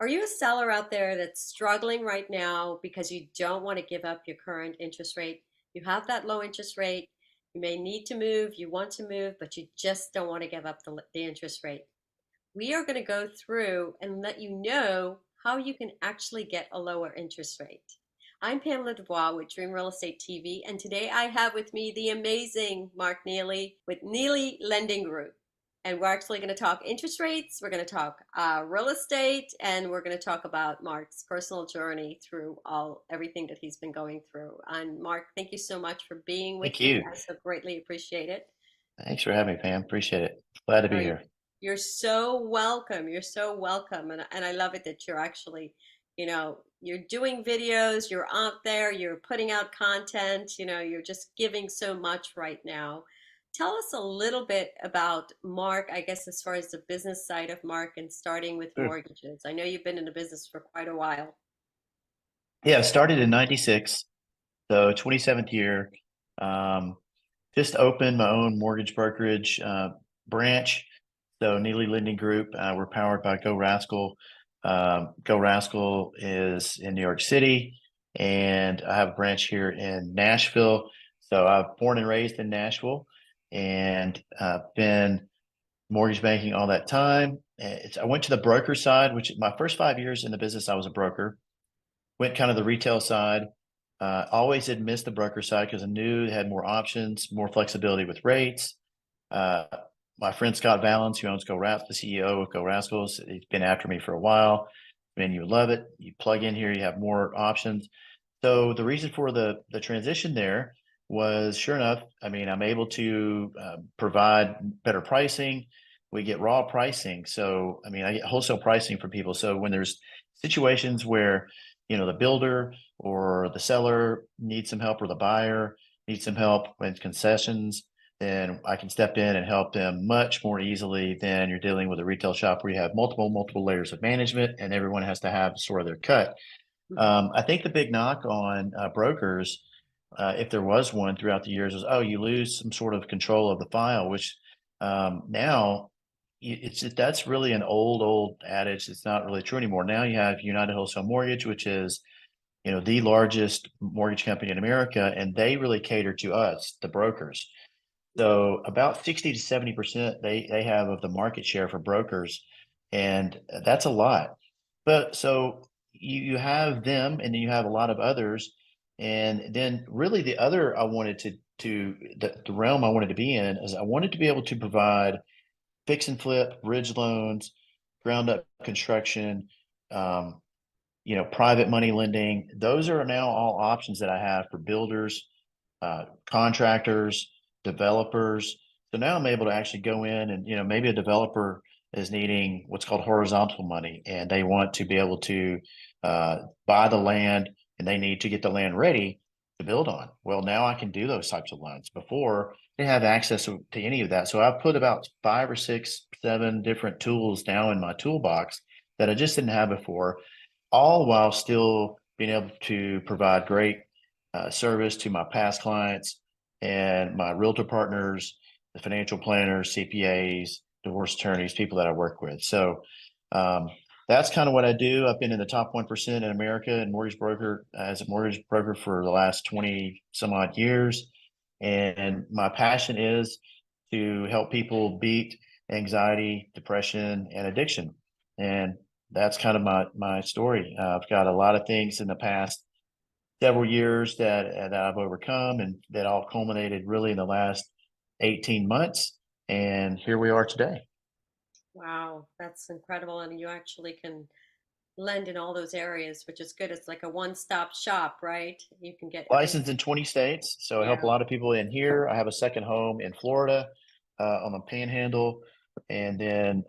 Are you a seller out there that's struggling right now because you don't want to give up your current interest rate? You have that low interest rate. You may need to move, you want to move, but you just don't want to give up the interest rate. We are going to go through and let you know how you can actually get a lower interest rate. I'm Pamela DuBois with Dream Real Estate TV, and today I have with me the amazing Mark Neely with Neely Lending Group. And we're actually going to talk interest rates, we're going to talk real estate, and we're going to talk about Mark's personal journey through everything that he's been going through. And Mark, thank you so much for being with Thank me. you. I so greatly appreciate it. Thanks for having me, Pam. Appreciate it. Glad to No, be here. you're so welcome. You're so welcome. And I love it that you're actually, you're doing videos, you're out there, you're putting out content, you're just giving so much right now. Tell us a little bit about Mark, I guess, as far as the business side of Mark and starting with Sure. mortgages. I know you've been in the business for quite a while. Yeah, I started in 96, so 27th year. Um, just opened my own mortgage brokerage branch. So Neely Lending Group, we're powered by Go Rascal. Go Rascal is in New York City, and I have a branch here in Nashville. So I was born and raised in Nashville, and been mortgage banking all that time. I went to the broker side, which my first 5 years in the business, I was a broker. Went kind of the retail side. Always did miss the broker side because I knew it had more options, more flexibility with rates. Uh, my friend Scott Valens, who owns Go Rascals, the CEO of Go Rascals, he's been after me for a while. And you love it. You plug in here, you have more options. So the reason for the transition there was, sure enough, I mean, I'm able to provide better pricing. We get raw pricing. So, I mean, I get wholesale pricing from people. So when there's situations where, the builder or the seller needs some help, or the buyer needs some help with concessions, then I can step in and help them much more easily than you're dealing with a retail shop where you have multiple layers of management and everyone has to have sort of their cut. Mhm. I think the big knock on brokers, if there was one throughout the years, was, oh, you lose some sort of control of the file, which now that's really an old adage. It's not really true anymore. Now you have United Wholesale Mortgage, which is the largest mortgage company in America, and they really cater to us, the brokers. So about 60 to 70% they have of the market share for brokers, and that's a lot. But so you have them, and then you have a lot of others, and then really the other I wanted the realm I wanted to be in is I wanted to be able to provide fix and flip, bridge loans, ground up construction, um, private money lending. Those are now all options that I have for builders, contractors, developers. So now I'm able to actually go in and, maybe a developer is needing what's called horizontal money, and they want to be able to buy the land, and they need to get the land ready to build on. Well, now I can do those types of loans. Before, they have access to any of that. So I've put about 5 or 6, 7 different tools now in my toolbox that I just didn't have before, all while still being able to provide great service to my past clients and my realtor partners, the financial planners, CPAs, divorce attorneys, people that I work with. So um, that's kind of what I do. I've been in the top 1% in America and mortgage broker as a mortgage broker for the last 20 some odd years. And my passion is to help people beat anxiety, depression, and addiction. And that's kind of my story. I've got a lot of things in the past several years that I've overcome, and that all culminated really in the last 18 months. And here we are today. Wow, that's incredible. And you actually can lend in all those areas, which is good. It's like a one-stop shop, right? You can get Licensed everything. in 20 states. So I help a Yeah. lot of people in here. I have a second home in Florida on the Panhandle, and then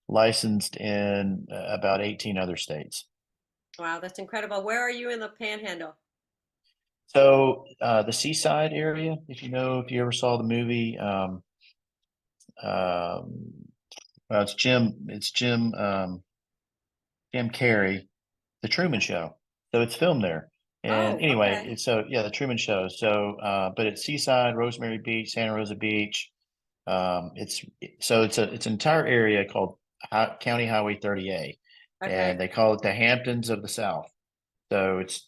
licensed in about 18 other states. Wow, that's incredible. Where are you in the Panhandle? So the Seaside area, if you ever saw the movie, um, well, Jim Carrey, The Truman Show. So it's filmed there. And Oh, anyway, okay. yeah, The Truman Show. So, but it's Seaside, Rosemary Beach, Santa Rosa Beach. It's an entire area called County Highway 30A. Okay. and they call it the Hamptons of the South. So it's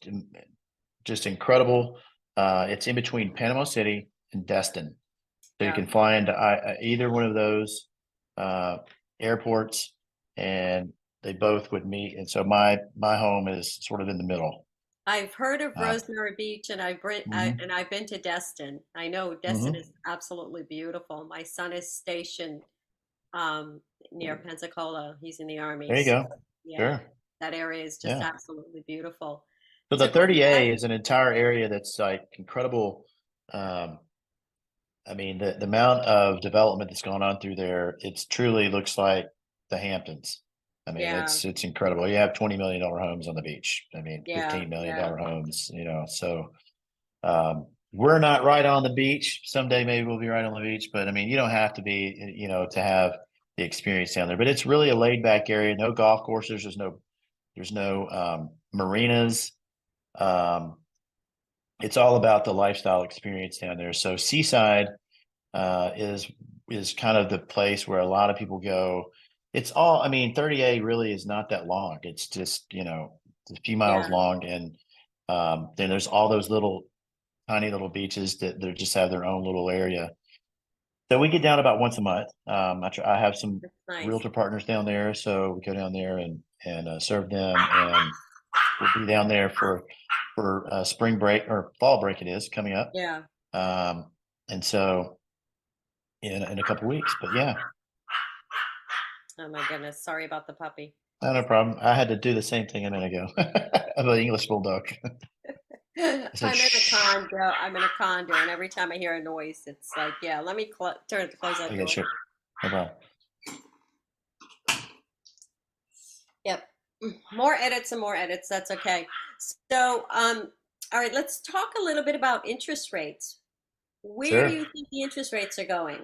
just incredible. It's in between Panama City and Destin. So you Yeah. can fly into either one of those uh, airports, and they both would meet. And so my home is sort of in the middle. I've heard of Uh, Rosemary Beach, and mhm, I've been to Destin. I know Destin mhm. is absolutely beautiful. My son is stationed um, near Pensacola. He's in the army, There you so go. yeah, Sure. that area is just Yeah. absolutely beautiful. So So the let me 30A ask. is an entire area that's like incredible. Um, I mean, the amount of development that's going on through there, it's truly looks like the Hamptons. I mean, Yeah, it's incredible. You have $20 million homes on the beach. I mean, yeah, yeah, $15 million homes, so we're not right on the beach. Someday maybe we'll be right on the beach, but I mean, you don't have to be, to have the experience down there. But it's really a laid back area. No golf courses. There's no marinas. Um, it's all about the lifestyle experience down there. So Seaside is kind of the place where a lot of people go. It's all, I mean, 30A really is not that long. It's just, a few miles yeah. long. And then there's all those little tiny little beaches that they just have their own little area. So we get down about once a month. I have some That's nice. realtor partners down there, so we go down there and serve them, and we'll be down there for spring break or fall break. It is coming up, Yeah. um, and so in a couple weeks. But yeah, Oh my goodness. Sorry about the puppy. no problem. I had to do the same thing a minute ago. Of an English bulldog. I said, I'm in a "Shh." condo. I'm in a condo, and every time I hear a noise, it's like, yeah, let me close that Okay, door. sure, no problem. Yep. More edits and more edits. That's okay. So, all right, let's talk a little bit about interest rates. Where do Sure. you think the interest rates are going?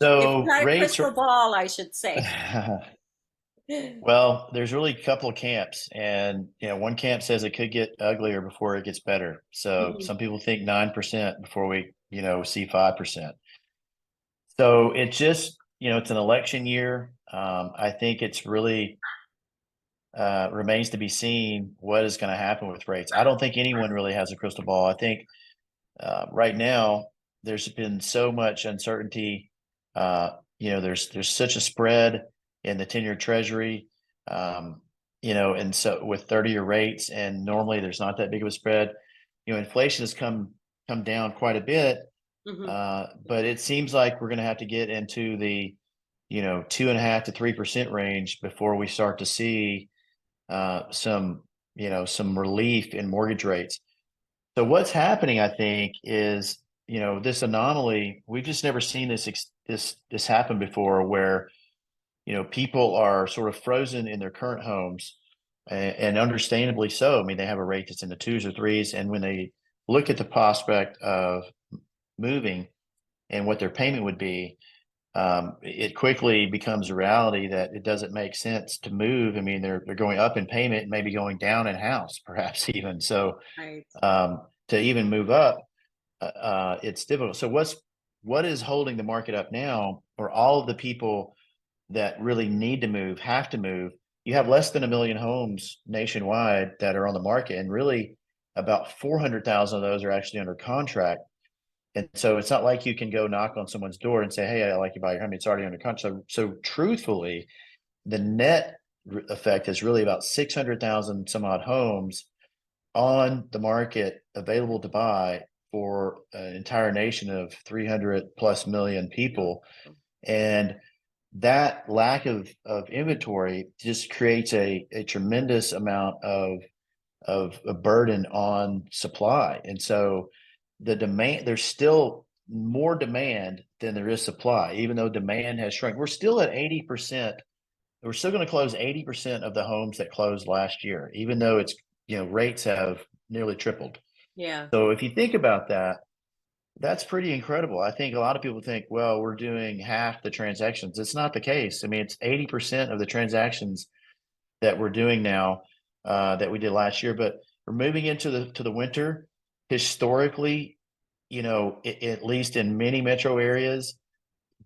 If you So had a rates crystal are. ball, I should say. Well, there's really a couple of camps, and one camp says it could get uglier before it gets better. So Mhm. some people think 9% before we, see 5%. So it's just, it's an election year. I think it's really remains to be seen what is going to happen with rates. I don't think anyone really has a crystal ball. I think right now there's been so much uncertainty. There's such a spread in the 10-year treasury, and so with 30-year rates, and normally there's not that big of a spread. Inflation has come down quite a bit, Mhm. but it seems like we're going to have to get into the 2.5 to 3% range before we start to see some relief in mortgage rates. So what's happening, I think, is this anomaly. We've just never seen this happen before, where people are sort of frozen in their current homes, and understandably so. I mean, they have a rate that's in the twos or threes, and when they look at the prospect of moving and what their payment would be, it quickly becomes a reality that it doesn't make sense to move. I mean, they're going up in payment, maybe going down in house, perhaps even. So Right. to even move up, it's difficult. So what is holding the market up now for all of the people that really need to move, have to move? You have less than 1 million homes nationwide that are on the market, and really about 400,000 of those are actually under contract. And so it's not like you can go knock on someone's door and say, "Hey, I like you buy your home." It's already under contract. So truthfully, the net effect is really about 600,000 some odd homes on the market available to buy for an entire nation of 300 plus million people. And that lack of inventory just creates a tremendous amount of a burden on supply. And so there's still more demand than there is supply, even though demand has shrunk. We're still at 80%. We're still going to close 80% of the homes that closed last year, even though rates have nearly tripled. Yeah. So if you think about that, that's pretty incredible. I think a lot of people think, well, we're doing half the transactions. It's not the case. I mean, it's 80% of the transactions that we're doing now that we did last year, but we're moving into the winter. Historically, at least in many metro areas,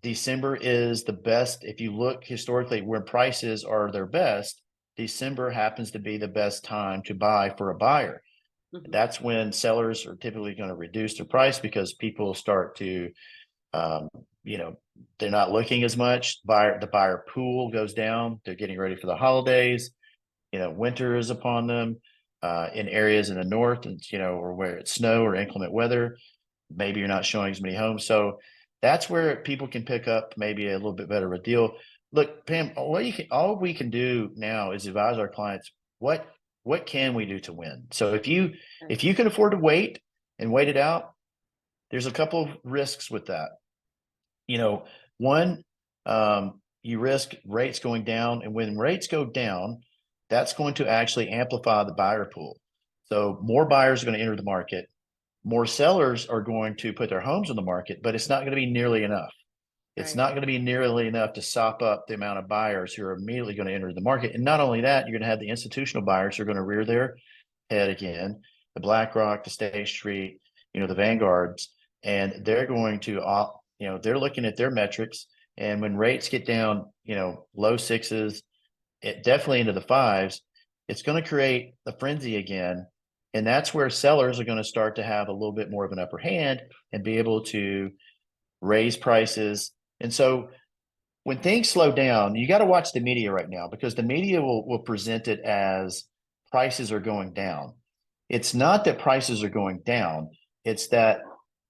December is the best. If you look historically where prices are their best, December happens to be the best time to buy for a buyer. Hmm. That's when sellers are typically going to reduce their price because people start to, um, you know, they're not looking as much. The buyer pool goes down. They're getting ready for the holidays. Winter is upon them in areas in the north, and or where it's snow or inclement weather. Maybe you're not showing as many homes, so that's where people can pick up maybe a little bit better of a deal. Look, Pam, all we can do now is advise our clients what can we do to win. So Right. if you can afford to wait and wait it out, there's a couple of risks with that. One, you risk rates going down, and when rates go down, that's going to actually amplify the buyer pool. So more buyers are going to enter the market, more sellers are going to put their homes on the market, but it's not going to be nearly enough. It's Right. not going to be nearly enough to sop up the amount of buyers who are immediately going to enter the market. And not only that, you're going to have the institutional buyers who are going to rear their head again, the BlackRock, the State Street, the Vanguards, and they're going to, they're looking at their metrics. And when rates get down, low sixes, definitely into the fives, it's going to create a frenzy again. And that's where sellers are going to start to have a little bit more of an upper hand and be able to raise prices. And so when things slow down, you got to watch the media right now, because the media will present it as prices are going down. It's not that prices are going down, it's that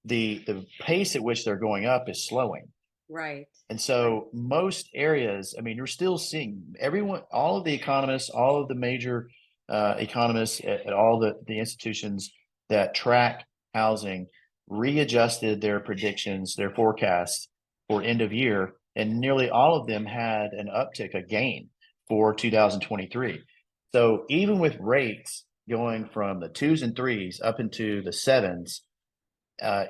the pace at which they're going up is slowing. Right. And Right. so most areas, I mean, you're still seeing everyone, all of the economists, all of the major economists at all the institutions that track housing readjusted their predictions, their forecasts for end of year, and nearly all of them had an uptick, a gain for 2023. So even with rates going from the twos and threes up into the sevens,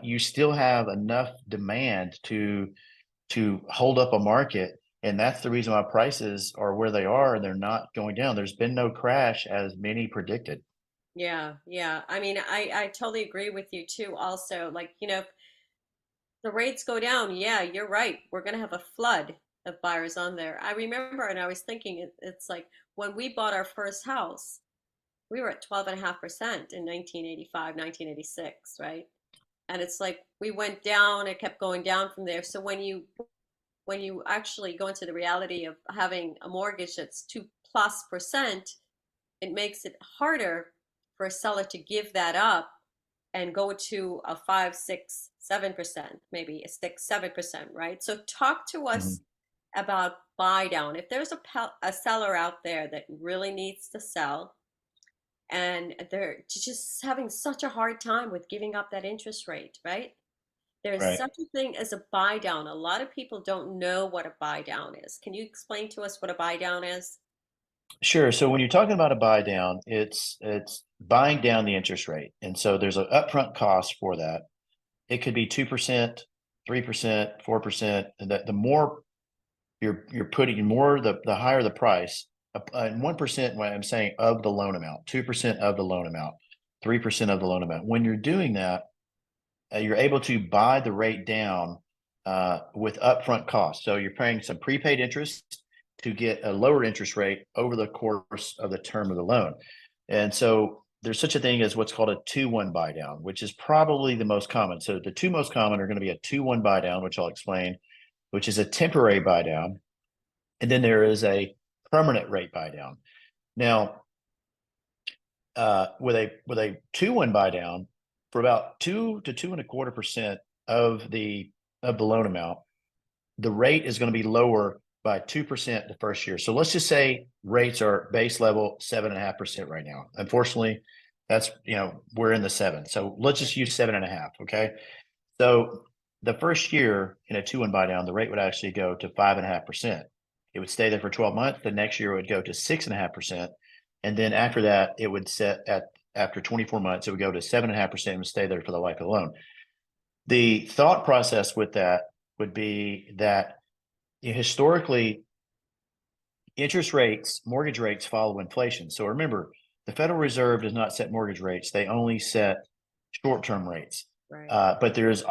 you still have enough demand to hold up a market. And that's the reason why prices are where they are and they're not going down. There's been no crash as many predicted. Yeah. Yeah. I mean, I totally agree with you too. Also, like, if the rates go down, yeah, you're right. We're going to have a flood of buyers on there. I remember, and I was thinking, it's like when we bought our first house, we were at 12.5% in 1985, 1986, right? And it's like we went down, it kept going down from there. So when you actually go into the reality of having a mortgage that's 2+%, it makes it harder for a seller to give that up and go to a 5, 6, 7%, maybe a 6, 7%, right? So talk to Mhm. us about buy down. If there's a seller out there that really needs to sell and they're just having such a hard time with giving up that interest rate, right? There's Right. such a thing as a buy down. A lot of people don't know what a buy down is. Can you explain to us what a buy down is? Sure. So when you're talking about a buy down, it's buying down the interest rate. And so there's an upfront cost for that. It could be 2%, 3%, 4%. And the more you're putting more, the higher the price. And 1%, when I'm saying of the loan amount, 2% of the loan amount, 3% of the loan amount. When you're doing that, you're able to buy the rate down with upfront costs. So you're paying some prepaid interest to get a lower interest rate over the course of the term of the loan. And so there's such a thing as what's called a 2-1 buy down, which is probably the most common. So the two most common are going to be a 2-1 buy down, which I'll explain, which is a temporary buy down. And then there is a permanent rate buy down. Now, with a 2-1 buy down for about 2 to 2.25% of the loan amount, the rate is going to be lower by 2% the first year. So let's just say rates are base level 7.5% right now. Unfortunately, that's we're in the seven. So let's just use 7.5. Okay. So the first year in a 2-1 buy down, the rate would actually go to 5.5%. It would stay there for 12 months. The next year it would go to 6.5%. And then after that, it would set at after 24 months, it would go to 7.5% and stay there for the life of the loan. The thought process with that would be that historically, mortgage rates follow inflation. So remember, the Federal Reserve does not set mortgage rates; they only set short-term rates. Right. But there's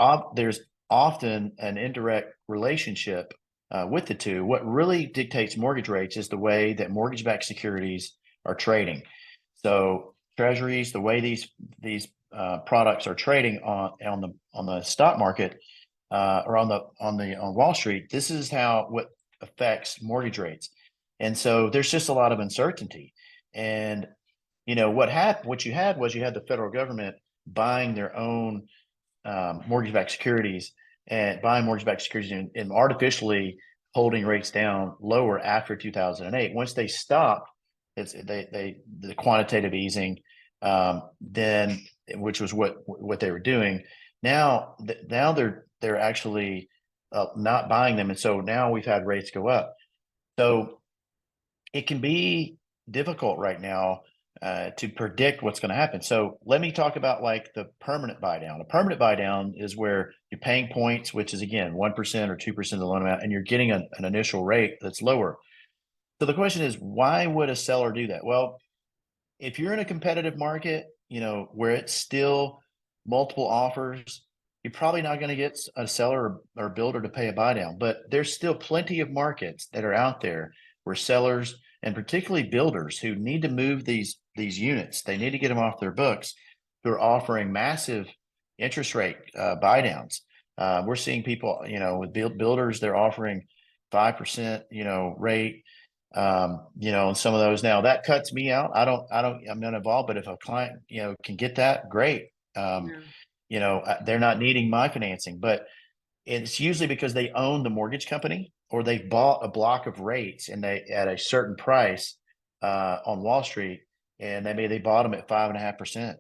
often an indirect relationship with the two. What really dictates mortgage rates is the way that mortgage-backed securities are trading. So treasuries, the way these products are trading on the stock market or on Wall Street, this is how what affects mortgage rates. And so there's just a lot of uncertainty. And what you had was you had the federal government buying their own mortgage-backed securities and buying mortgage-backed securities and artificially holding rates down lower after 2008. Once they stopped, the quantitative easing, then which was what they were doing. Now they're actually not buying them, and so now we've had rates go up. So it can be difficult right now to predict what's going to happen. So let me talk about like the permanent buy down. A permanent buy down is where you're paying points, which is again 1% or 2% of the loan amount, and you're getting an initial rate that's lower. So the question is, why would a seller do that? Well, if you're in a competitive market, where it's still multiple offers, you're probably not going to get a seller or builder to pay a buy down. But there's still plenty of markets that are out there where sellers and particularly builders who need to move these units, they need to get them off their books, who are offering massive interest rate buy downs. We're seeing people, with builders, they're offering 5%, rate. And some of those now that cuts me out. I'm not involved, but if a client, can get that, great. Yeah. They're not needing my financing, but it's usually because they own the mortgage company or they bought a block of rates and they at a certain price on Wall Street, and they bought them at 5.5%,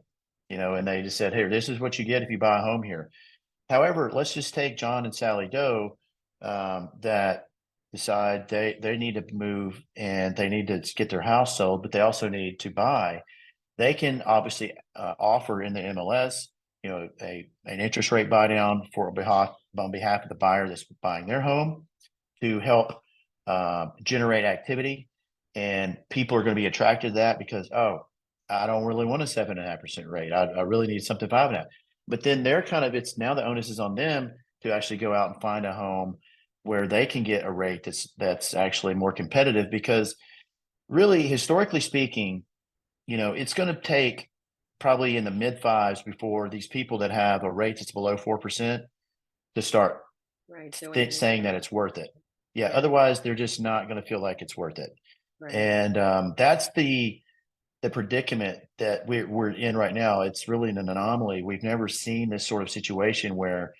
and they just said, "Here, this is what you get if you buy a home here." However, let's just take John and Sally Doe that decide they need to move and they need to get their house sold, but they also need to buy. They can obviously offer in the MLS, an interest rate buy down on behalf of the buyer that's buying their home to help generate activity, and people are going to be attracted to that because I don't really want a 7.5% rate. I really need something 5.5. But then it's now the onus is on them to actually go out and find a home where they can get a rate that's actually more competitive, because really historically speaking, it's going to take probably in the mid fives before these people that have a rate that's below 4% to start Right. Doing saying that anything. it's worth it. Yeah, Yeah. otherwise they're just not going to feel like it's worth it. Right. And that's the predicament that we're in right now. It's really an anomaly. We've never seen this sort of situation where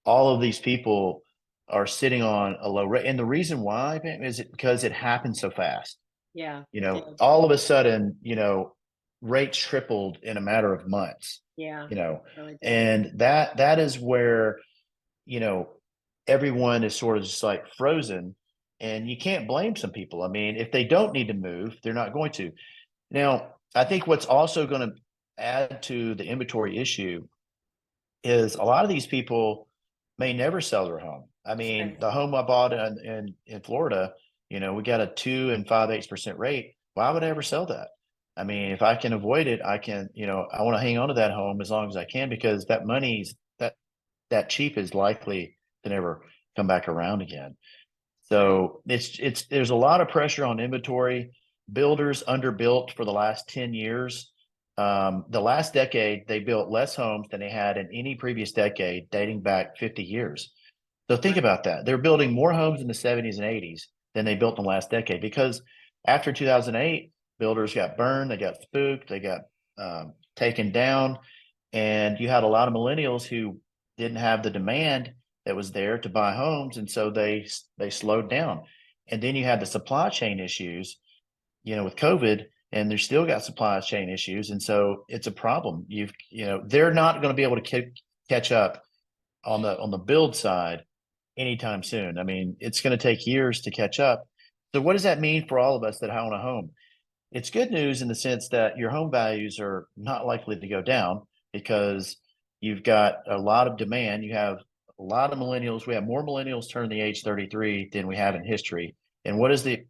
all of these people are sitting on a low rate. And the reason why is it because it happened so fast. Yeah. It did. All of a sudden, rates tripled in a matter of months, Yeah. you know, Really did. and that is where, you know, everyone is sort of just like frozen, and you can't blame some people. I mean, if they don't need to move, they're not going to. Now, I think what's also going to add to the inventory issue is a lot of these people may never sell their home. I mean, Right. the home I bought in Florida, we got a 2 5/8% rate. Why would I ever sell that? I mean, if I can avoid it, I can, I want to hang on to that home as long as I can, because that money's that cheap is likely to never come back around again. Right. So there's a lot of pressure on inventory. Builders underbuilt for the last 10 years. The last decade, they built less homes than they had in any previous decade dating back 50 years. So think Right. about that. They're building more homes in the 70s and 80s than they built in the last decade, because after 2008, builders got burned, they got spooked, they got taken down, and you had a lot of millennials who didn't have the demand that was there to buy homes, and so they slowed down. And then you had the supply chain issues, with COVID, and they're still got supply chain issues, and so it's a problem. They're not going to be able to catch up on the build side anytime soon. I mean, it's going to take years to catch up. So what does that mean for all of us that own a home? It's good news in the sense that your home values are not likely to go down, because you've got a lot of demand. You have a lot of millennials. We have more millennials turn the age 33 than we have in history. And what is the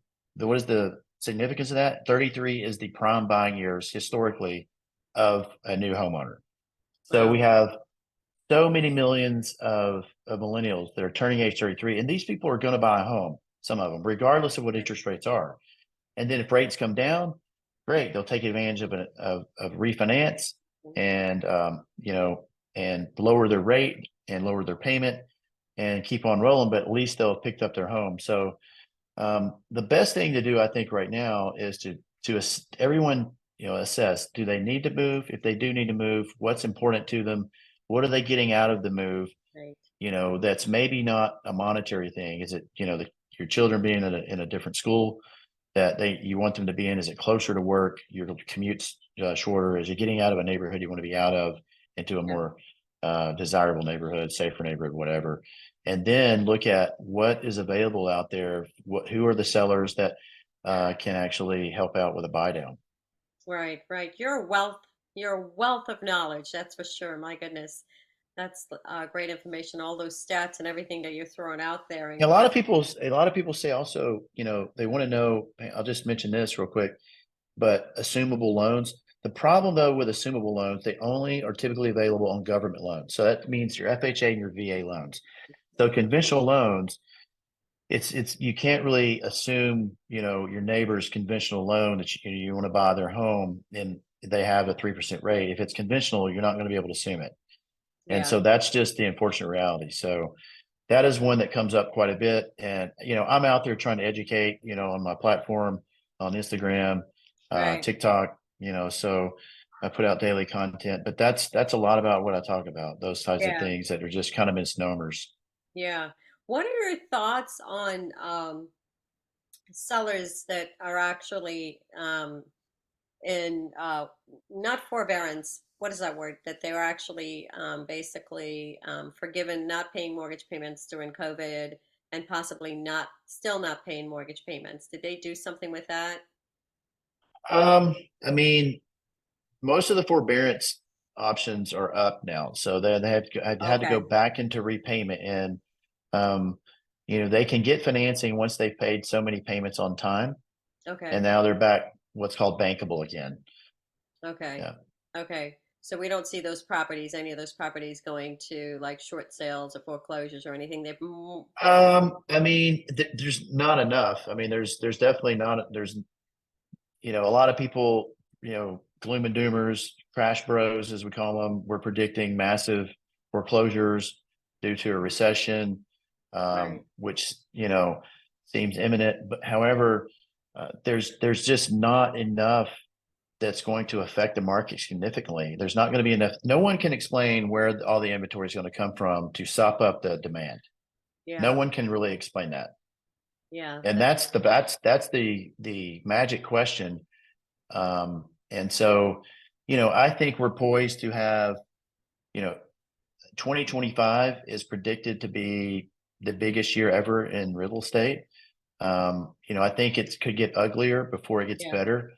significance of that? 33 is the prime buying years historically of a new homeowner. So we Wow. have so many millions of millennials that are turning age 33, and these people are going to buy a home, some of them, regardless of what interest rates are. And then if rates come down, great, they'll take advantage of refinance and and lower their rate and lower their payment and keep on rolling. But at least they'll have picked up their home. So the best thing to do, I think, right now is to everyone assess: do they need to move? If they do need to move, what's important to them? What are they getting out of the move? Right. That's maybe not a monetary thing. Is it your children being in a different school that you want them to be in? Is it closer to work? Your commute's shorter. Is it getting out of a neighborhood you want to be out of into a Yeah. more desirable neighborhood, safer neighborhood, whatever? And then look at what is available out there. Who are the sellers that can actually help out with a buy down? Right, right. You're a wealth of knowledge, that's for sure. My goodness. That's great information, all those stats and everything that you're throwing out there. A And lot of people say also, they want to know. I'll just mention this real quick, but assumable loans. The problem though with assumable loans, they only are typically available on government loans. So that means your FHA and your VA loans. So conventional loans, it's you can't really assume, your neighbor's conventional loan that you want to buy their home and they have a 3% rate. If it's conventional, you're not going to be able to assume it. And yeah, so that's just the unfortunate reality. So that is one that comes up quite a bit. And, I'm out there trying to educate, on my platform, on Instagram, right. TikTok, so I put out daily content, but that's a lot about what I talk about, those types of Yeah, things that are just kind of misnomers. yeah. What are your thoughts on sellers that are actually in not forbearance? What is that word? That they were actually basically forgiven not paying mortgage payments during COVID and possibly not still not paying mortgage payments. Did they do something with that? Um, I mean, most of the forbearance options are up now, so they have had to go Okay. back into repayment, and um, they can get financing once they've paid so many payments on time, and Okay. now they're back what's called bankable again. Okay. Yeah. Okay. So we don't see those properties, any of those properties going to like short sales or foreclosures or anything. I mean, there's not enough. I mean, there's definitely not. There's a lot of people, gloom and doomers, crash bros, as we call them, were predicting massive foreclosures due to a recession, Right. which seems imminent. But however, there's just not enough that's going to affect the market significantly. There's not going to be enough. No one can explain where all the inventory is going to come from to sop up the demand. No Yeah. one can really explain that. Yeah. And that's the magic question. And so, I think we're poised to have, you know, 2025 is predicted to be the biggest year ever in real estate. I think it could get uglier before it gets Yeah. better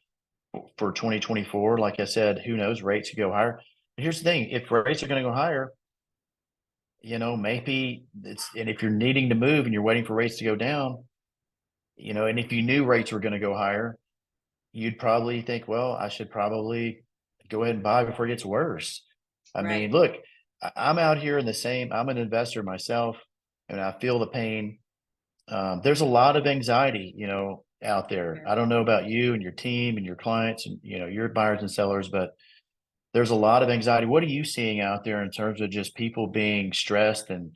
for 2024. Like I said, who knows? Rates could go higher. But here's the thing: if rates are going to go higher, maybe and if you're needing to move and you're waiting for rates to go down, and if you knew rates were going to go higher, you'd probably think, well, I should probably go ahead and buy before it gets worse. I Right. mean, look, I'm out here in the same, I'm an investor myself, and I feel the pain. There's a lot of anxiety, out there. Yeah. I don't know about you and your team and your clients and, your buyers and sellers, but there's a lot of anxiety. What are you seeing out there in terms of just people being stressed and,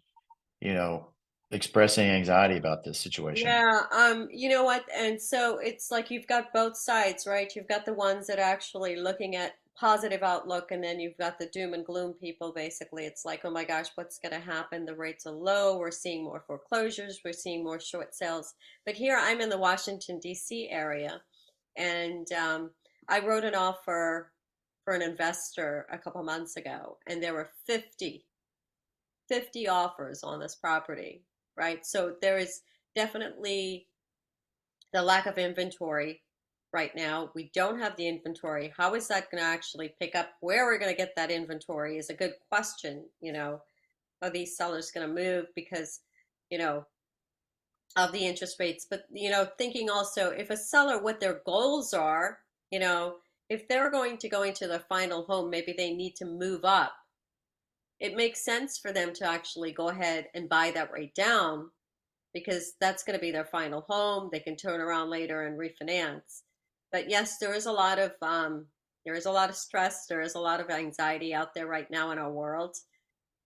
you know, expressing anxiety about this situation? Yeah, you know what? And so it's like you've got both sides, right? You've got the ones that are actually looking at positive outlook, and then you've got the doom and gloom people. Basically, it's like, oh my gosh, what's going to happen? The rates are low. We're seeing more foreclosures. We're seeing more short sales. But here I'm in the Washington, D.C. area, and I wrote an offer for an investor a couple months ago, and there were 50 offers on this property, right? So there is definitely the lack of inventory right now. We don't have the inventory. How is that going to actually pick up? Where we're going to get that inventory is a good question. Are these sellers going to move because, you know, of the interest rates? But, thinking also if a seller, what their goals are, you know, if they're going to go into the final home, maybe they need to move up it makes sense for them to actually go ahead and buy that rate down because that's going to be their final home. They can turn around later and refinance. But yes, there is a lot of stress. There is a lot of anxiety out there right now in our world,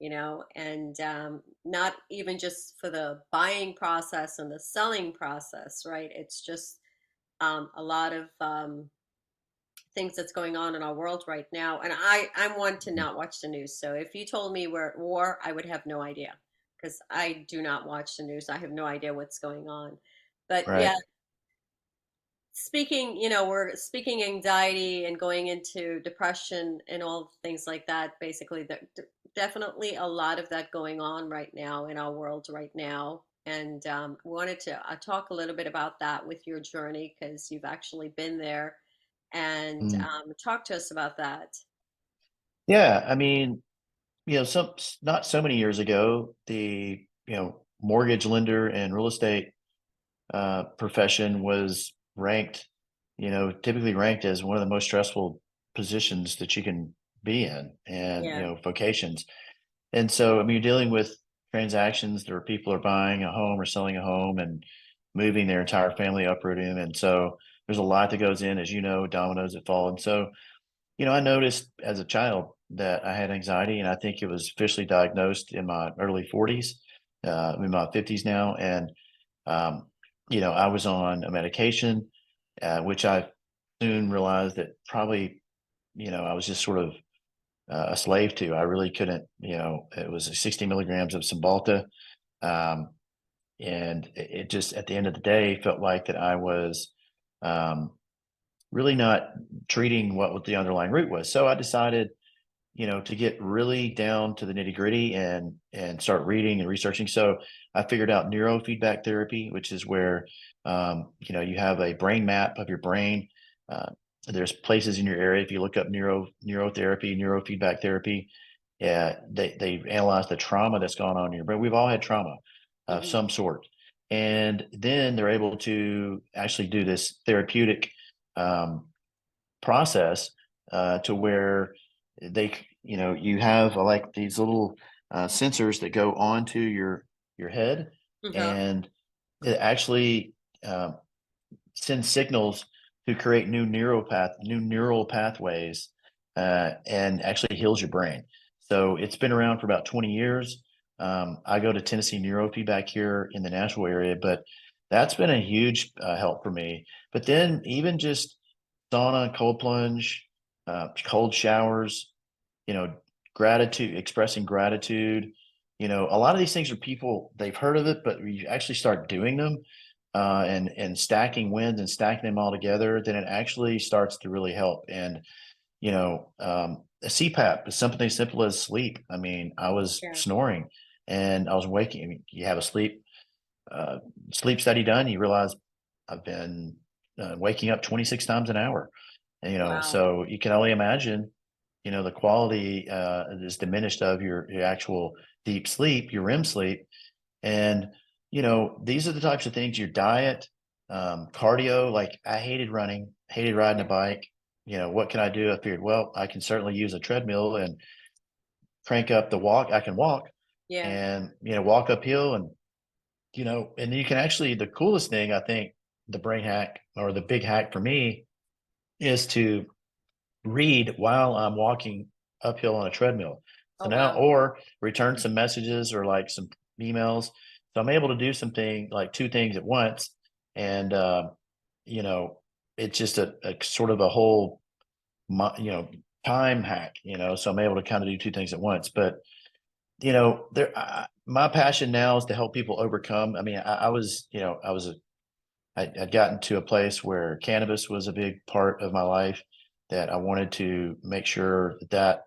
and not even just for the buying process and the selling process, right? It's just a lot of things that's going on in our world right now. And I'm one to not watch the news. So if you told me we're at war, I would have no idea because I do not watch the news. I have no idea what's going on. But Right. yeah, we're speaking anxiety and going into depression and all things like that. Basically, definitely a lot of that going on right now in our world right now. And wanted to talk a little bit about that with your journey because you've actually been there and Mm. talk to us about that. Yeah. I mean, some not so many years ago, the mortgage lender and real estate profession was ranked, typically ranked as one of the most stressful positions that you can be in, and Yeah. vocations. And so, I mean, you're dealing with transactions where people are buying a home or selling a home and moving their entire family, uprooting. And so there's a lot that goes in, as you know, dominoes that fall. And so, I noticed as a child that I had anxiety, and I think it was officially diagnosed in my early 40s. I'm in my 50s now. And, um, I was on a medication, which I soon realized that probably, I was just sort of a slave to. I really couldn't, it was 60 milligrams of Cymbalta. Um, and it just, at the end of the day, felt like that I was um, really not treating what the underlying root was. So I decided, to get really down to the nitty gritty and start reading and researching. So I figured out neurofeedback therapy, which is where you have a brain map of your brain. Uh, there's places in your area. If you look up neurotherapy, neurofeedback therapy, yeah, they analyze the trauma that's gone on in your brain. We've all had trauma of Hmm. some sort, and then they're able to actually do this therapeutic um, process to where you have like these little sensors that go onto your head, Uh-huh. and it actually um, sends signals to create new neural pathways, and actually heals your brain. So it's been around for about 20 years. I go to Tennessee Neurofeedback here in the Nashville area, but that's been a huge help for me. But then even just sauna, cold plunge, cold showers, you know, gratitude, expressing gratitude. A lot of these things are people, they've heard of it, but you actually start doing them, and stacking wins and stacking them all together, then it actually starts to really help. And, a CPAP is something as simple as sleep. I mean, I was Yeah. snoring and I was waking. I mean, you have a uh, sleep study done, you realize I've been waking up 26 times an hour. And, Wow. so you can only imagine, the quality is diminished of your actual deep sleep, your REM sleep. And, these are the types of things, your diet, cardio. Like I hated running, hated riding a Yeah. bike. What can I do? I figured, well, I can certainly use a treadmill and crank up the walk. I can walk Yeah. and, walk uphill, and, and you can actually, the coolest thing, I think, the brain hack or the big hack for me is to read while I'm walking uphill on a treadmill. So Oh, now, wow. or return some messages or like some emails. So I'm able to do something like two things at once. And, you know, it's just a sort of a whole, you know, time hack, so I'm able to kind of do two things at once. But, my passion now is to help people overcome. I mean, I was, I'd gotten to a place where cannabis was a big part of my life, that I wanted to make sure that that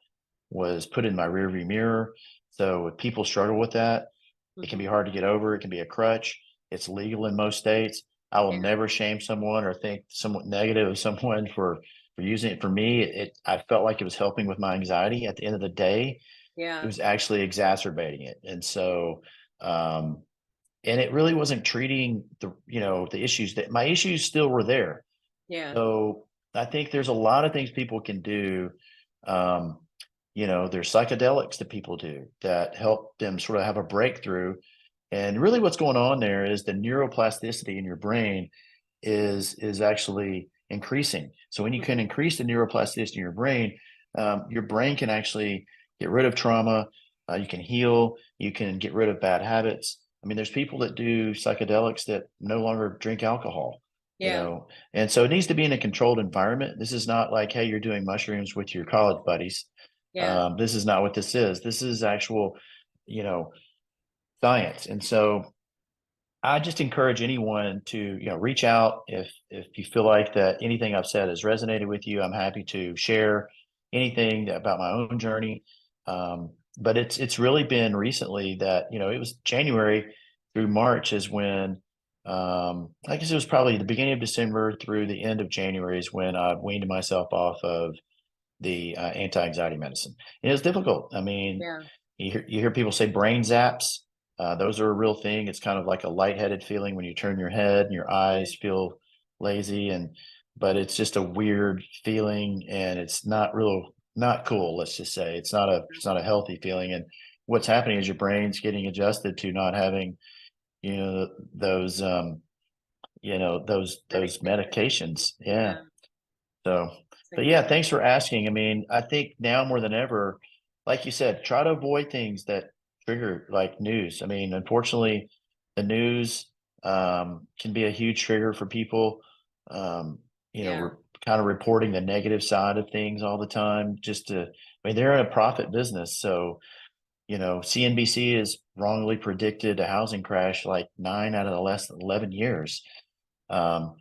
was put in my rearview mirror. So if people struggle with that, it can be Hmm. hard to get over. It can be a crutch. It's legal in most states. I will Yeah. never shame someone or think somewhat negative of someone for using it. For me, I felt like it was helping with my anxiety. At the end of the day, it Yeah. was actually exacerbating it. And so, um, and it really wasn't treating the issues. That my issues still were there. Yeah. So I think there's a lot of things people can do. um there's psychedelics that people do that help them sort of have a breakthrough. And really what's going on there is the neuroplasticity in your brain is actually increasing. So when you can Mhm. increase the neuroplasticity in your brain can actually get rid of trauma. You can heal. You can get rid of bad habits. I mean, there's people that do psychedelics that no longer drink alcohol, Yeah, and so it needs to be in a controlled environment. This is not like, hey, you're doing mushrooms with your college buddies. yeah, This is not what this is. This is actual, you know, science. And so I just encourage anyone to, reach out if you feel like that anything I've said has resonated with you. I'm happy to share anything about my own journey. But it's really been recently that, it was January through March is when I guess it was probably the beginning of December through the end of January is when I weaned myself off of the anti-anxiety medicine. And it's difficult. I mean, yeah, you hear people say brain zaps. Those are a real thing. It's kind of like a lightheaded feeling when you turn your head and your eyes right, feel lazy, but it's just a weird feeling, and it's not cool. Let's just say it's not a healthy feeling. And what's happening is your brain's getting adjusted to not having you know those those medication. medications. Yeah. Yeah, So, it's but yeah, incredible. thanks for asking. I mean, I think now more than ever, like you said, try to avoid things that trigger like news. I mean, unfortunately, the news can be a huge trigger for people. Yeah, We're kind of reporting the negative side of things all the time. I mean, they're in a profit business. So, CNBC has wrongly predicted a housing crash like 9 out of the last 11 years. Um,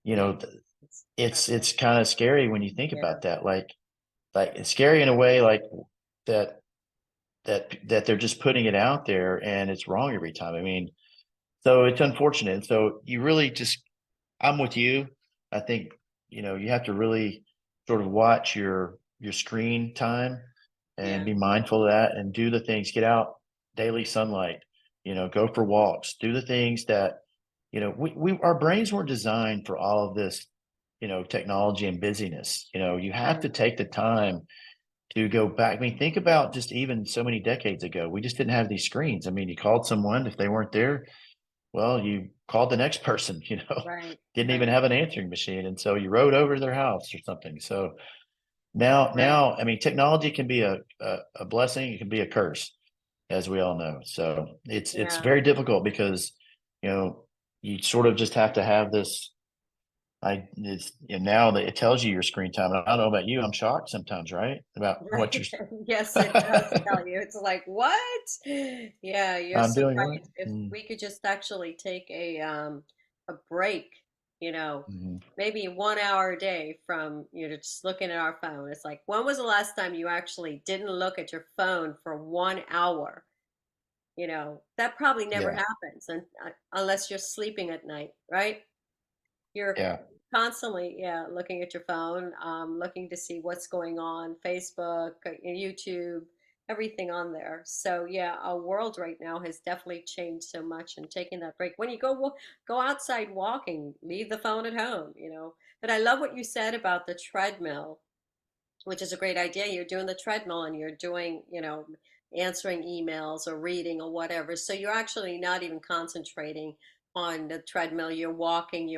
you yeah, know, it's incredible. it's kind of scary when you think Yeah, about that. Like it's scary in a way like that that they're just putting it out there and it's wrong every time. I mean, so it's unfortunate. So you really just I'm with you. I think, you have to really sort of watch your screen time and yeah, be mindful of that and do the things, get out daily sunlight, go for walks, do the things that, we our brains weren't designed for all of this, technology and busyness. You have right, to take the time to go back. I mean, think about just even so many decades ago, we just didn't have these screens. I mean, you called someone, if they weren't there, well, you called the next person, right, didn't even right, have an answering machine. And so you rode over to their house or something. So right. now, I mean, technology can be a blessing. It can be a curse, as we all know. So it's Yeah. very difficult because, you know, you sort of just have to have this. Now that it tells you your screen time. And I don't know about you. I'm shocked sometimes, right? About what Right. Yes, it does I'm tell you. It's like, what? Yeah, you're so doing what? right. If we could just actually take a break, Mhm. maybe 1 hour a day from, just looking at our phone. It's like, when was the last time you actually didn't look at your phone for 1 hour? That probably never Yeah, happens unless you're sleeping at night, right? You're yeah, constantly, yeah, looking at your phone, looking to see what's going on, Facebook, YouTube, everything on there. So yeah, our world right now has definitely changed so much, and taking that break. When you go outside walking, leave the phone at home. But I love what you said about the treadmill, which is a great idea. You're doing the treadmill and you're doing, answering emails or reading or whatever. So you're actually not even concentrating on the treadmill. You're walking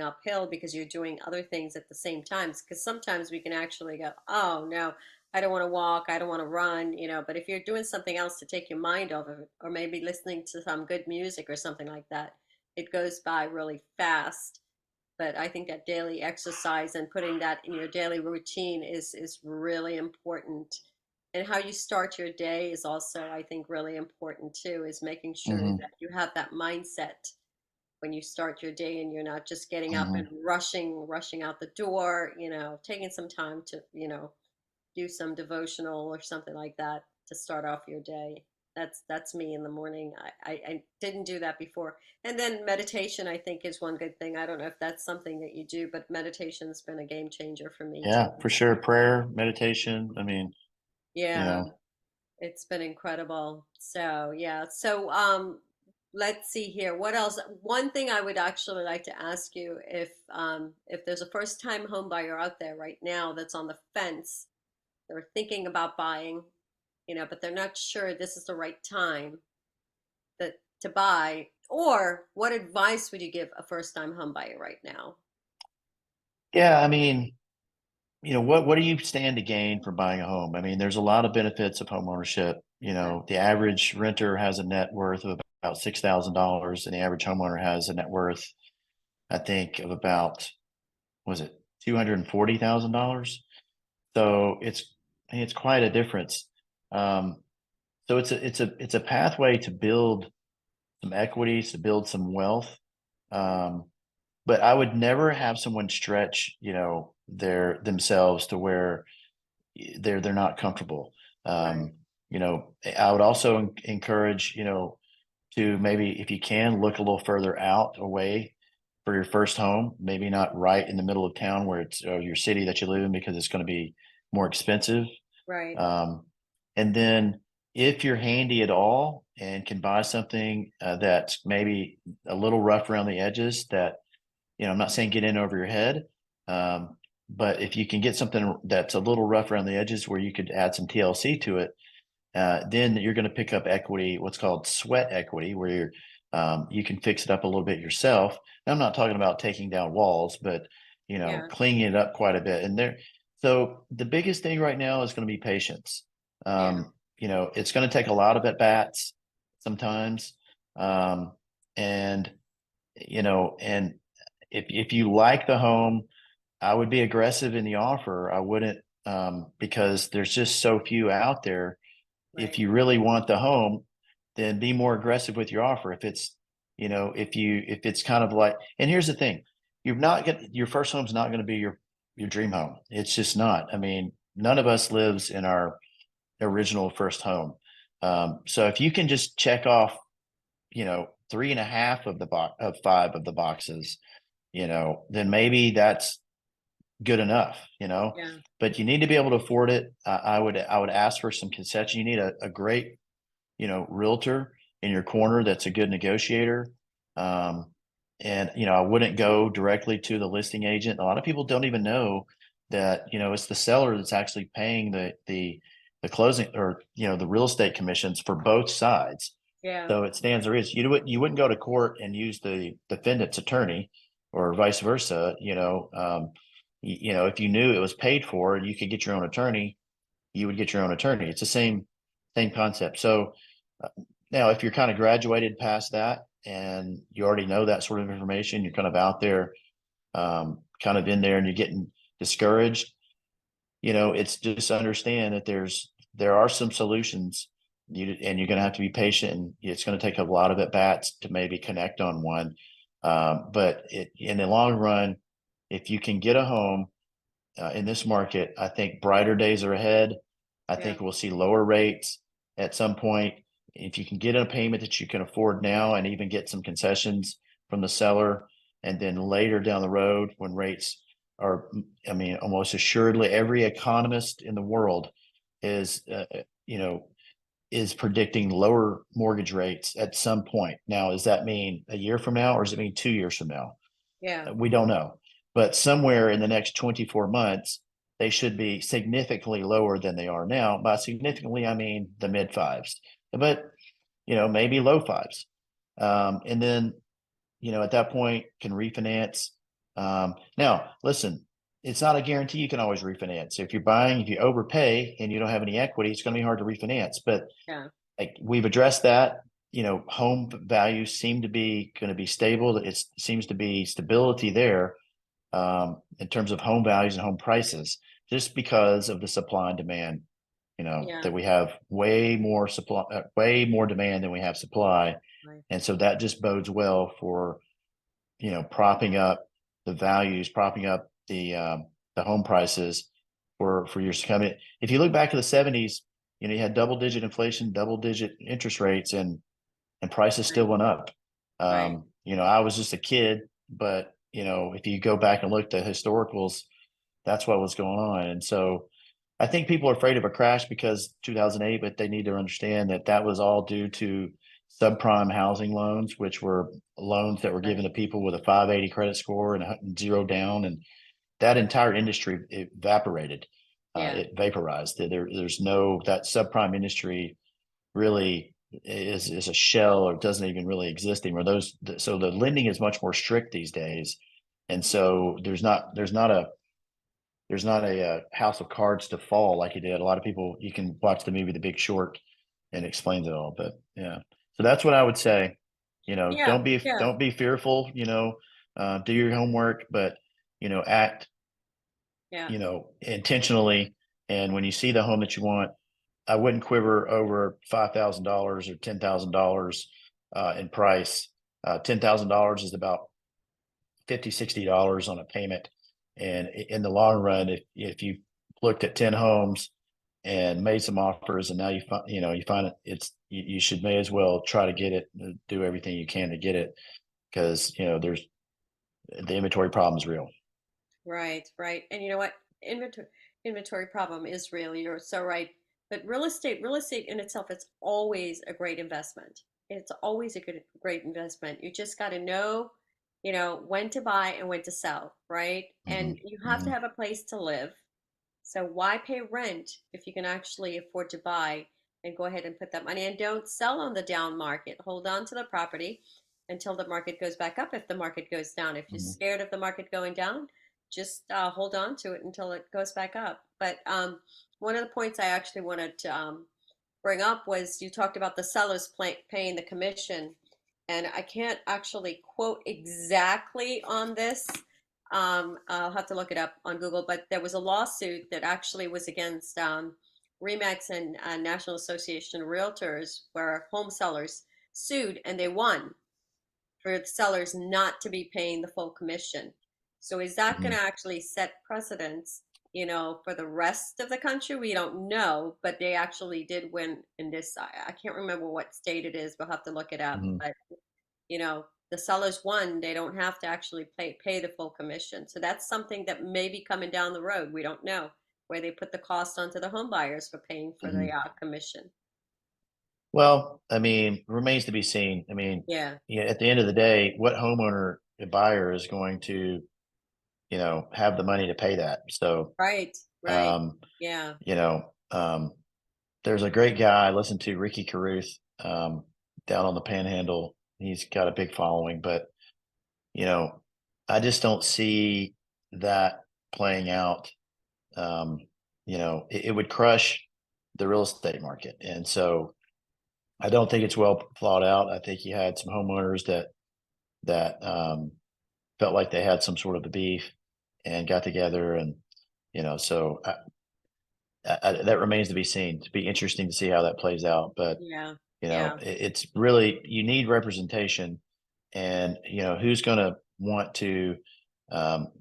uphill because you're doing other things at the same time. Because sometimes we can actually go, oh, no, I don't want to walk. I don't want to run. But if you're doing something else to take your mind off of it, or maybe listening to some good music or something like that, it goes by really fast. But I think that daily exercise and putting that in your daily routine is really important. And how you start your day is also, I think, really important too, is making sure hmm that you have that mindset when you start your day, and you're not just getting up and hmm rushing out the door, taking some time to, do some devotional or something like that to start off your day. That's me in the morning. I didn't do that before. And then meditation, I think, is one good thing. I don't know if that's something that you do, but meditation's been a game changer for me Yeah, too. for sure. Prayer, meditation. I mean, you Yeah, know, it's been incredible. So yeah. So let's see here. What else? One thing I would actually like to ask you, if there's a first time home buyer out there right now that's on the fence They're thinking about buying, but they're not sure this is the right time to buy. Or what advice would you give a first-time home buyer right now? Yeah, I mean, what do you stand to gain from buying a home? I mean, there's a lot of benefits of home ownership. Yeah. The average renter has a net worth of about $6,000, and the average homeowner has a net worth, I think, of about, was it $240,000? So it's quite a difference. Um, so it's a pathway to build some equities, to build some wealth. Right. Um, but I would never have someone stretch, themselves to where they're not comfortable. Right. Um, I would also encourage, to maybe if you can look a little further out away for your first home, maybe not right in the middle of town where it's your city that you live in because it's going to be more expensive. Right. Um, and then if you're handy at all and can buy something that's maybe a little rough around the edges, that, I'm not saying get in over your head, um, but if you can get something that's a little rough around the edges where you could add some TLC to it, then you're going to pick up equity, what's called sweat equity, where you can fix it up a little bit yourself. And I'm not talking about taking down walls, but Yeah. cleaning it up quite a bit. So the biggest thing right now is going to be patience. Yeah. It's going to take a lot of at bats sometimes, um, and and if you like the home, I would be aggressive in the offer. I wouldn't, because there's just so few out there. If Right. you really want the home, then be more aggressive with your offer. If it's kind of like, and here's the thing, your first home's not going to be your dream home. It's just not. I mean, none of us lives in our original first home. So if you can just check off, three and a half of the box of five of the boxes, then maybe that's good enough. Yeah. But you need to be able to afford it. I would ask for some concession. You need a great, realtor in your corner that's a good negotiator. Um, and I wouldn't go directly to the listing agent. A lot of people don't even know that, it's the seller that's actually paying the closing, or, the real estate commissions for both sides. Yeah. So it stands to reason. You wouldn't go to court and use the defendant's attorney or vice versa. If you knew it was paid for and you could get your own attorney, you would get your own attorney. It's the same concept. So now, if you're kind of graduated past that and you already know that sort of information, you're kind of out there, kind of in there, and you're getting discouraged. It's just understand that there are some solutions. And you're going to have to be patient, and it's going to take a lot of at bats to maybe connect on one. But in the long run, if you can get a home in this market, I think brighter days are ahead. I Yeah. think we'll see lower rates at some point. If you can get a payment that you can afford now and even get some concessions from the seller, and then later down the road when rates are, I mean, almost assuredly every economist in the world is, is predicting lower mortgage rates at some point. Now, does that mean a year from now, or does it mean 2 years from now? Yeah. We don't know. But somewhere in the next 24 months, they should be significantly lower than they are now. By significantly, I mean the mid fives, but maybe low fives. And then, at that point can refinance. Now, listen, it's not a guarantee you can always refinance. If you overpay and you don't have any equity, it's going to be hard to refinance. But Yeah. like we've addressed that, home values seem to be going to be stable. It seems to be stability there, in terms of home values and home prices, just because of the supply and demand. Yeah. That we have way more demand than we have supply, Right. and so that just bodes well for propping up the values, propping up the home prices for years to come. If you look back to the '70s, you had double digit inflation, double digit interest rates, and prices still Right. went up. Right. I was just a kid, but if you go back and look at historicals, that's what was going on. And so I think people are afraid of a crash because 2008, but they need to understand that that was all due to subprime housing loans, which were loans that were given Right. to people with a 580 credit score and zero down. And that entire industry evaporated. Yeah. it vaporized. There's no, that subprime industry really is a shell, or doesn't even really exist anymore. So the lending is much more strict these days, and so there's not a house of cards to fall like you did. A lot of people, you can watch the movie The Big Short and it explains it all. But yeah, so that's what I would say. Yeah. Yeah. Don't be fearful. Do your homework, but act Yeah. intentionally. And when you see the home that you want, I wouldn't quiver over $5,000 or $10,000 in price. $10,000 is about $50, $60 on a payment. And in the long run, if you looked at 10 homes and made some offers, and now you find you should may as well try to get it, do everything you can to get it, because there's the inventory problem is real. Right, right. And you know what? Inventory problem is real. You're so right. But real estate in itself, it's always a great investment. It's always a great investment. You just got to know, when to buy and when to sell, right? And Hmm. you have to Hmm. have a place to live. So why pay rent if you can actually afford to buy and go ahead and put that money, and don't sell on the down market. Hold on to the property until the market goes back up. If the market goes down, if you're Hmm. scared of the market going down, just hold on to it until it goes back up. But one of the points I actually wanted to bring up was you talked about the sellers paying the commission, and I can't actually quote exactly on this. I'll have to look it up on Google, but there was a lawsuit that actually was against Remax and National Association of Realtors, where home sellers sued and they won for the sellers not to be paying the full commission. So is that going Hmm. to actually set precedents, for the rest of the country? We don't know, but they actually did win in this. I can't remember what state it is. We'll have to look it up. Hmm. But the sellers won. They don't have to actually pay the full commission. So that's something that may be coming down the road. We don't know, where they put the cost onto the home buyers for paying for the Hmm. commission. Well, I mean, remains to be seen. I mean, Yeah. yeah, at the end of the day, what homeowner buyer is going to, have the money to pay that? So, Right. Right. um, Yeah. you know, um, there's a great guy I listen to, Ricky Caruth, down on the Panhandle. He's got a big following, but you know, I just don't see that playing out. Um, it would crush the real estate market, and so I don't think it's well thought out. I think you had some homeowners that felt like they had some sort of a beef and got together, and so that remains to be seen. To be interesting to see how that plays out, but Yeah. Yeah. it's really, you need representation, and who's going to want to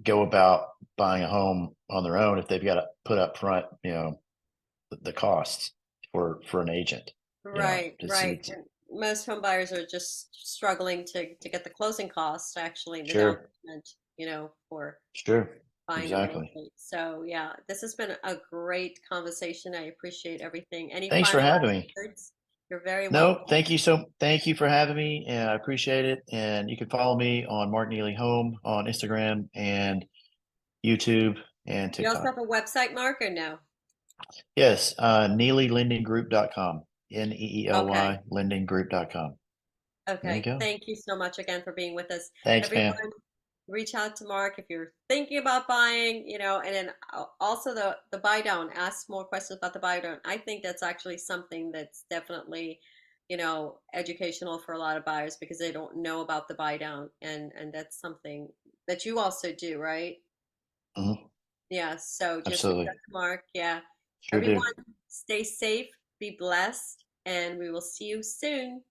go about buying a home on their own if they've got to put up front the costs for an agent. Right, right. It's And most home buyers are just struggling to get the closing costs, actually, the down sure, payment, for sure, buying the real exactly. estate. So yeah, this has been a great conversation. I appreciate everything. Any Thanks for final having last me. words? You're very No, welcome. thank you for having me, and I appreciate it. And you can follow me on Mark Neely Home on Instagram and YouTube and You also TikTok. have a website, Mark, or no? Yes, neelylendinggroup.com. Okay. NEELY lendinggroup.com. There you Okay. go. Thank you so much again for being with us. Thanks, Pam. Everyone, reach out to Mark if you're thinking about buying, and then also the buy down. Ask more questions about the buy down. I think that's actually something that's definitely, educational for a lot of buyers because they don't know about the buy down, and that's something that you also do, right? Mhm. Yeah. So just reach out Absolutely. to Mark. Yeah. Sure Everyone, do. stay safe, be blessed, and we will see you soon.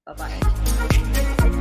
Bye bye.